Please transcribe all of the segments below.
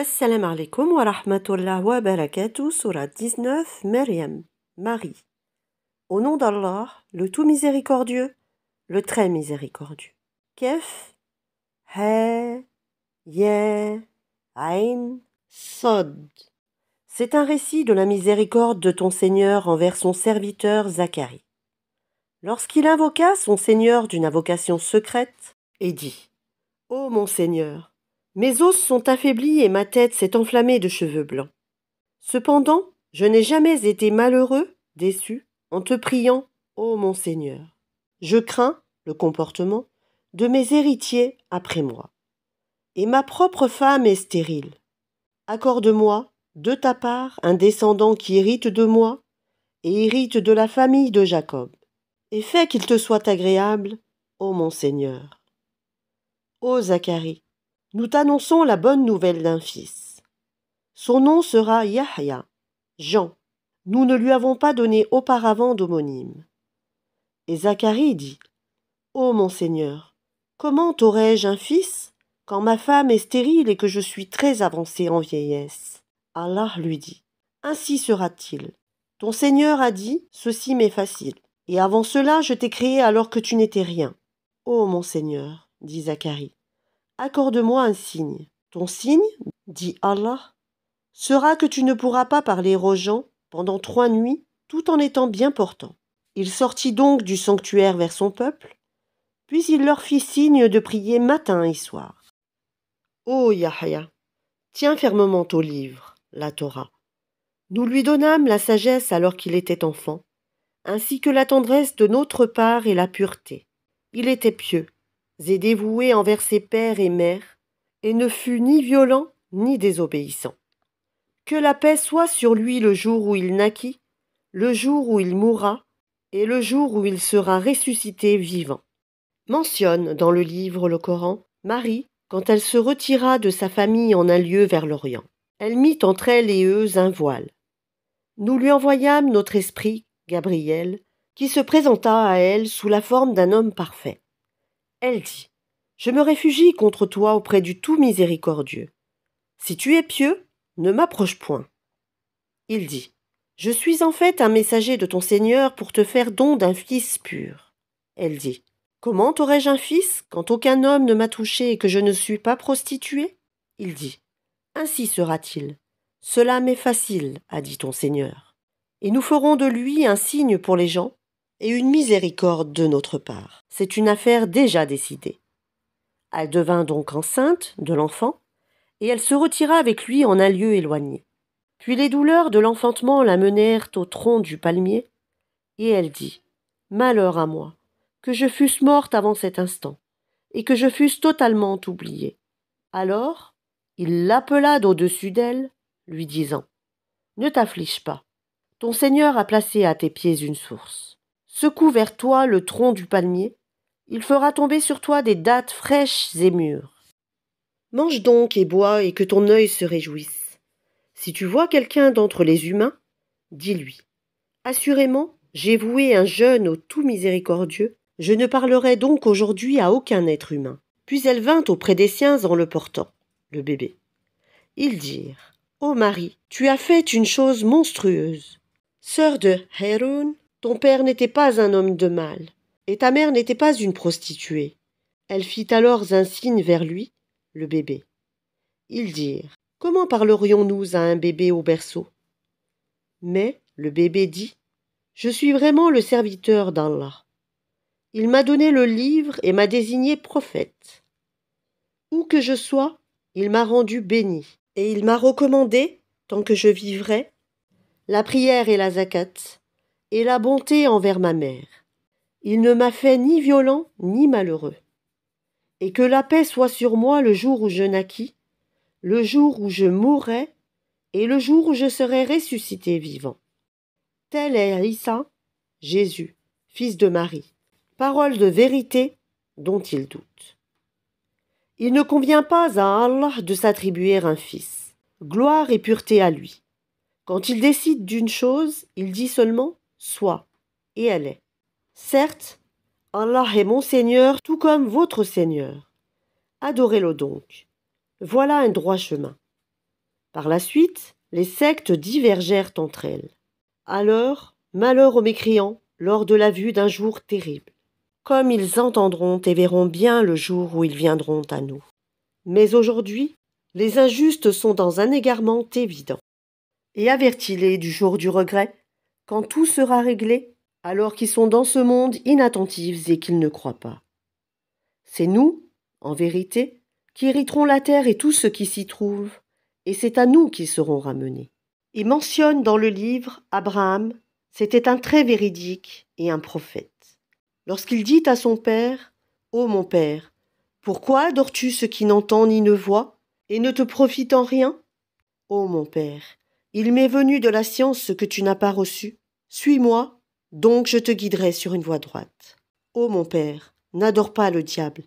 Assalamu alaikum wa rahmatullah wa barakatuh, surat 19, Maryam, Marie. Au nom d'Allah, le tout miséricordieux, le très miséricordieux. Kef, Ha, Ya, Ain, Sod. C'est un récit de la miséricorde de ton Seigneur envers son serviteur Zacharie. Lorsqu'il invoqua son Seigneur d'une invocation secrète et dit « Ô mon Seigneur, mes os sont affaiblis et ma tête s'est enflammée de cheveux blancs. Cependant, je n'ai jamais été malheureux, déçu, en te priant, ô mon Seigneur. Je crains le comportement de mes héritiers après moi. Et ma propre femme est stérile. Accorde-moi, de ta part, un descendant qui hérite de moi et hérite de la famille de Jacob. Et fais qu'il te soit agréable, ô mon Seigneur. Ô Zacharie, nous t'annonçons la bonne nouvelle d'un fils. Son nom sera Yahya, Jean. Nous ne lui avons pas donné auparavant d'homonyme. Et Zacharie dit, ô mon Seigneur, comment aurais-je un fils quand ma femme est stérile et que je suis très avancé en vieillesse? Allah lui dit, ainsi sera-t-il. Ton Seigneur a dit, ceci m'est facile. Et avant cela, je t'ai créé alors que tu n'étais rien. Ô mon Seigneur, dit Zacharie, accorde-moi un signe. Ton signe, dit Allah, sera que tu ne pourras pas parler aux gens pendant 3 nuits tout en étant bien portant. Il sortit donc du sanctuaire vers son peuple, puis il leur fit signe de prier matin et soir. Ô Yahya, tiens fermement au livre, la Torah. Nous lui donnâmes la sagesse alors qu'il était enfant, ainsi que la tendresse de notre part et la pureté. Il était pieux et dévoué envers ses pères et mères, et ne fut ni violent ni désobéissant. Que la paix soit sur lui le jour où il naquit, le jour où il mourra, et le jour où il sera ressuscité vivant. Mentionne dans le livre le Coran Marie quand elle se retira de sa famille en un lieu vers l'Orient. Elle mit entre elle et eux un voile. Nous lui envoyâmes notre esprit, Gabriel, qui se présenta à elle sous la forme d'un homme parfait. Elle dit, je me réfugie contre toi auprès du tout miséricordieux. Si tu es pieux, ne m'approche point. Il dit, je suis en fait un messager de ton Seigneur pour te faire don d'un fils pur. Elle dit, comment aurais-je un fils quand aucun homme ne m'a touché et que je ne suis pas prostituée? Il dit, ainsi sera-t-il. Cela m'est facile, a dit ton Seigneur. Et nous ferons de lui un signe pour les gens et une miséricorde de notre part. C'est une affaire déjà décidée. Elle devint donc enceinte de l'enfant, et elle se retira avec lui en un lieu éloigné. Puis les douleurs de l'enfantement la menèrent au tronc du palmier, et elle dit, malheur à moi, que je fusse morte avant cet instant, et que je fusse totalement oubliée. Alors, il l'appela d'au-dessus d'elle, lui disant, ne t'afflige pas, ton Seigneur a placé à tes pieds une source. Secoue vers toi le tronc du palmier, il fera tomber sur toi des dattes fraîches et mûres. Mange donc et bois et que ton œil se réjouisse. Si tu vois quelqu'un d'entre les humains, dis-lui. Assurément, j'ai voué un jeûne au tout miséricordieux, je ne parlerai donc aujourd'hui à aucun être humain. Puis elle vint auprès des siens en le portant, le bébé. Ils dirent, ô Marie, tu as fait une chose monstrueuse. Sœur de Haroun, ton père n'était pas un homme de mal, et ta mère n'était pas une prostituée. Elle fit alors un signe vers lui, le bébé. Ils dirent, comment parlerions-nous à un bébé au berceau? Mais le bébé dit, je suis vraiment le serviteur d'Allah. Il m'a donné le livre et m'a désigné prophète. Où que je sois, il m'a rendu béni, et il m'a recommandé, tant que je vivrai, la prière et la zakat, et la bonté envers ma mère. Il ne m'a fait ni violent ni malheureux. Et que la paix soit sur moi le jour où je naquis, le jour où je mourrai, et le jour où je serai ressuscité vivant. Tel est Issa, Jésus, fils de Marie, parole de vérité dont il doute. Il ne convient pas à Allah de s'attribuer un fils. Gloire et pureté à lui. Quand il décide d'une chose, il dit seulement « soit » et elle est. Certes, Allah est mon Seigneur tout comme votre Seigneur. Adorez-le donc. Voilà un droit chemin. Par la suite, les sectes divergèrent entre elles. Alors, malheur aux mécréants lors de la vue d'un jour terrible, comme ils entendront et verront bien le jour où ils viendront à nous. Mais aujourd'hui, les injustes sont dans un égarement évident. Et avertis-les du jour du regret, quand tout sera réglé, alors qu'ils sont dans ce monde inattentifs et qu'ils ne croient pas. C'est nous, en vérité, qui hériterons la terre et tout ce qui s'y trouve, et c'est à nous qu'ils seront ramenés. Il mentionne dans le livre Abraham, c'était un trait véridique et un prophète. Lorsqu'il dit à son père, « Ô mon père, pourquoi adores-tu ce qui n'entend ni ne voit, et ne te profite en rien? Ô mon père, il m'est venu de la science ce que tu n'as pas reçu. Suis-moi, donc je te guiderai sur une voie droite. Ô mon père, n'adore pas le diable,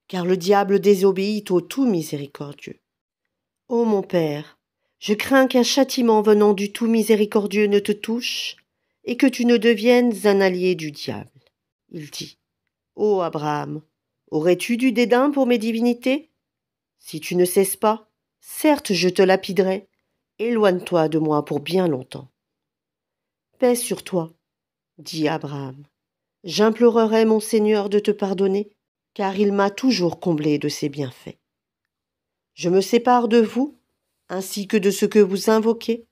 car le diable désobéit au tout miséricordieux. Ô mon père, je crains qu'un châtiment venant du tout miséricordieux ne te touche, et que tu ne deviennes un allié du diable. Il dit, Ô Abraham, aurais-tu du dédain pour mes divinités? Si tu ne cesses pas, certes je te lapiderai, éloigne-toi de moi pour bien longtemps. Paix sur toi, dit Abraham. J'implorerai mon Seigneur de te pardonner, car il m'a toujours comblé de ses bienfaits. Je me sépare de vous, ainsi que de ce que vous invoquez,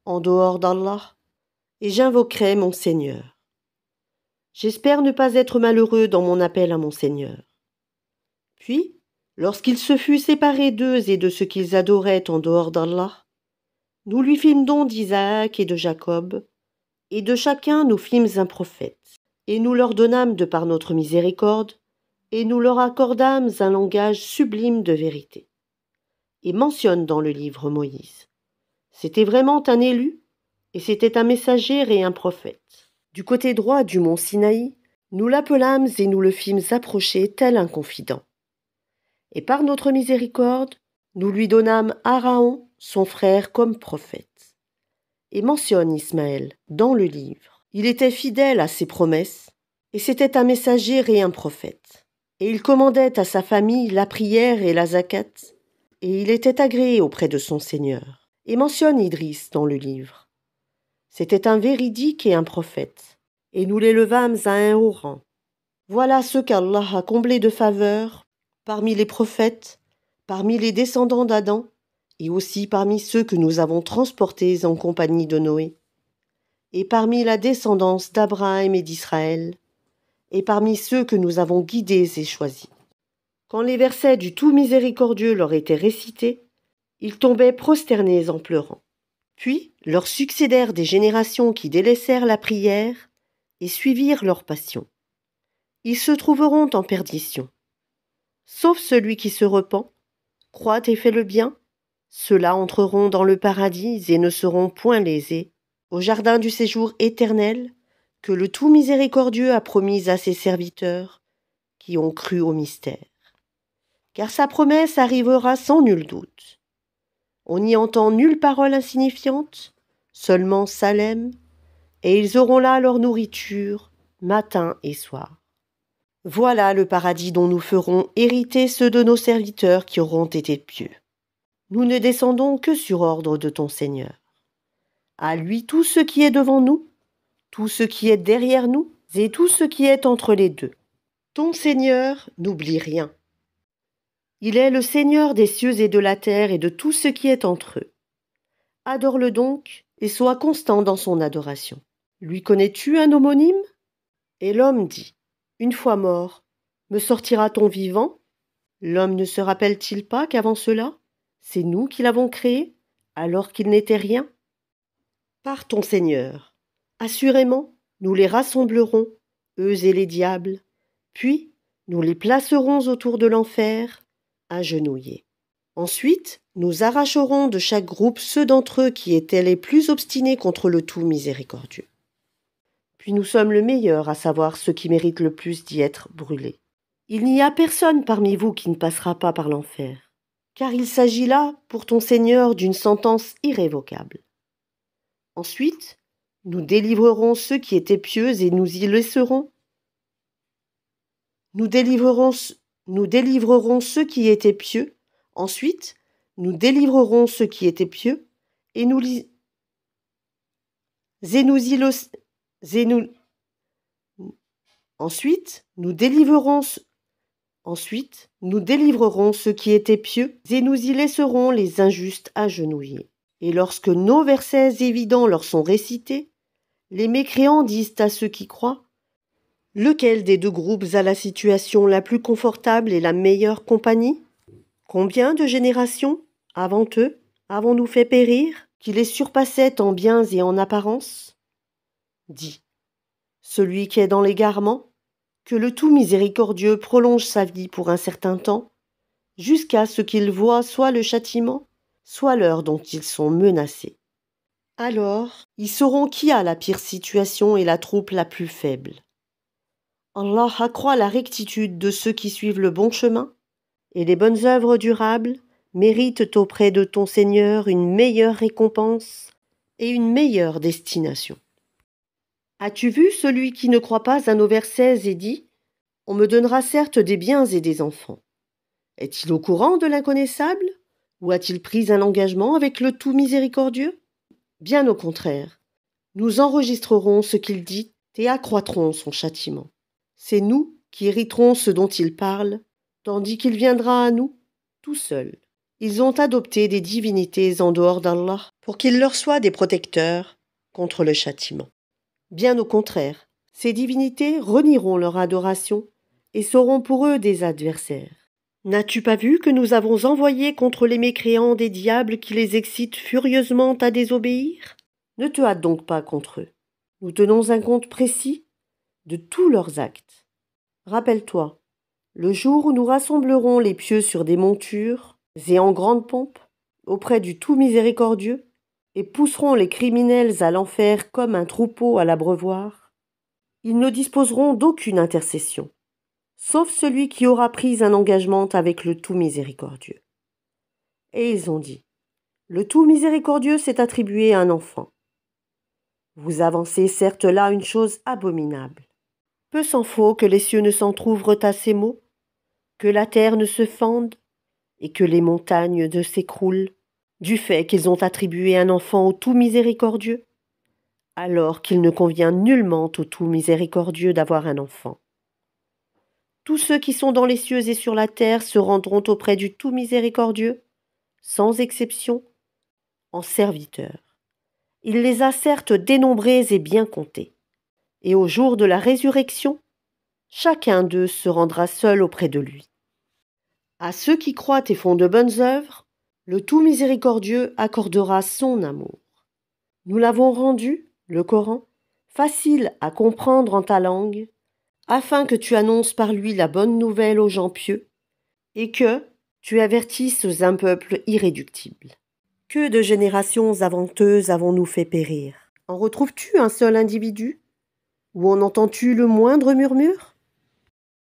en dehors d'Allah, et j'invoquerai mon Seigneur. J'espère ne pas être malheureux dans mon appel à mon Seigneur. Puis, lorsqu'il se fut séparé d'eux et de ce qu'ils adoraient en dehors d'Allah, nous lui fîmes don d'Isaac et de Jacob, et de chacun nous fîmes un prophète, et nous leur donnâmes de par notre miséricorde, et nous leur accordâmes un langage sublime de vérité. Et mentionne dans le livre Moïse. C'était vraiment un élu, et c'était un messager et un prophète. Du côté droit du mont Sinaï, nous l'appelâmes et nous le fîmes approcher tel un confident. Et par notre miséricorde, nous lui donnâmes Aaron, son frère, comme prophète. Et mentionne Ismaël dans le livre. Il était fidèle à ses promesses, et c'était un messager et un prophète. Et il commandait à sa famille la prière et la zakat, et il était agréé auprès de son Seigneur. Et mentionne Idriss dans le livre. C'était un véridique et un prophète, et nous l'élevâmes à un haut rang. Voilà ceux qu'Allah a comblés de faveurs parmi les prophètes, parmi les descendants d'Adam, et aussi parmi ceux que nous avons transportés en compagnie de Noé, et parmi la descendance d'Abraham et d'Israël, et parmi ceux que nous avons guidés et choisis. Quand les versets du tout miséricordieux leur étaient récités, ils tombaient prosternés en pleurant. Puis leur succédèrent des générations qui délaissèrent la prière et suivirent leur passion. Ils se trouveront en perdition. Sauf celui qui se repent, croit et fait le bien, ceux-là entreront dans le paradis et ne seront point lésés, au jardin du séjour éternel que le tout miséricordieux a promis à ses serviteurs qui ont cru au mystère. Car sa promesse arrivera sans nul doute. On n'y entend nulle parole insignifiante, seulement Salem, et ils auront là leur nourriture, matin et soir. Voilà le paradis dont nous ferons hériter ceux de nos serviteurs qui auront été pieux. Nous ne descendons que sur ordre de ton Seigneur. À lui tout ce qui est devant nous, tout ce qui est derrière nous, et tout ce qui est entre les deux. Ton Seigneur n'oublie rien. Il est le Seigneur des cieux et de la terre et de tout ce qui est entre eux. Adore-le donc et sois constant dans son adoration. Lui connais-tu un homonyme? Et l'homme dit, une fois mort, me sortira-t-on vivant? L'homme ne se rappelle-t-il pas qu'avant cela, c'est nous qui l'avons créé, alors qu'il n'était rien? Par ton Seigneur, assurément, nous les rassemblerons, eux et les diables, puis nous les placerons autour de l'enfer, agenouillés. Ensuite, nous arracherons de chaque groupe ceux d'entre eux qui étaient les plus obstinés contre le tout miséricordieux. Puis nous sommes le meilleur à savoir ceux qui méritent le plus d'y être brûlés. Il n'y a personne parmi vous qui ne passera pas par l'enfer, car il s'agit là, pour ton Seigneur, d'une sentence irrévocable. Ensuite, nous délivrerons ceux qui étaient pieux et nous y laisserons. Nous délivrerons ceux qui étaient pieux. Ensuite, nous délivrerons ceux qui étaient pieux, et nous Ensuite, nous délivrerons ceux qui étaient pieux, et nous y laisserons les injustes agenouillés. Et lorsque nos versets évidents leur sont récités, les mécréants disent à ceux qui croient: lequel des deux groupes a la situation la plus confortable et la meilleure compagnie? Combien de générations, avant eux, avons-nous fait périr, qui les surpassaient en biens et en apparence? Dis, celui qui est dans l'égarement, que le tout miséricordieux prolonge sa vie pour un certain temps, jusqu'à ce qu'il voie soit le châtiment, soit l'heure dont ils sont menacés. Alors, ils sauront qui a la pire situation et la troupe la plus faible. Allah accroît la rectitude de ceux qui suivent le bon chemin, et les bonnes œuvres durables méritent auprès de ton Seigneur une meilleure récompense et une meilleure destination. As-tu vu celui qui ne croit pas à nos versets et dit: on me donnera certes des biens et des enfants? Est-il au courant de l'inconnaissable, ou a-t-il pris un engagement avec le tout miséricordieux? Bien au contraire, nous enregistrerons ce qu'il dit et accroîtrons son châtiment. C'est nous qui hériterons ce dont il parle, tandis qu'il viendra à nous tout seul. Ils ont adopté des divinités en dehors d'Allah pour qu'ils leur soient des protecteurs contre le châtiment. Bien au contraire, ces divinités renieront leur adoration et seront pour eux des adversaires. N'as-tu pas vu que nous avons envoyé contre les mécréants des diables qui les excitent furieusement à désobéir? Ne te hâte donc pas contre eux. Nous tenons un compte précis de tous leurs actes. Rappelle-toi, le jour où nous rassemblerons les pieux sur des montures et en grande pompe, auprès du tout miséricordieux, et pousseront les criminels à l'enfer comme un troupeau à l'abreuvoir, ils ne disposeront d'aucune intercession, sauf celui qui aura pris un engagement avec le tout miséricordieux. Et ils ont dit: le tout miséricordieux s'est attribué un enfant. Vous avancez certes là une chose abominable. Peu s'en faut que les cieux ne s'entr'ouvrent à ces mots, que la terre ne se fende, et que les montagnes ne s'écroulent, du fait qu'ils ont attribué un enfant au tout miséricordieux, alors qu'il ne convient nullement au tout miséricordieux d'avoir un enfant. Tous ceux qui sont dans les cieux et sur la terre se rendront auprès du tout miséricordieux, sans exception, en serviteurs. Il les a certes dénombrés et bien comptés. Et au jour de la résurrection, chacun d'eux se rendra seul auprès de lui. À ceux qui croient et font de bonnes œuvres, le tout miséricordieux accordera son amour. Nous l'avons rendu, le Coran, facile à comprendre en ta langue, afin que tu annonces par lui la bonne nouvelle aux gens pieux, et que tu avertisses un peuple irréductible. Que de générations avant eux avons-nous fait périr? En retrouves-tu un seul individu? Ou en entends-tu le moindre murmure?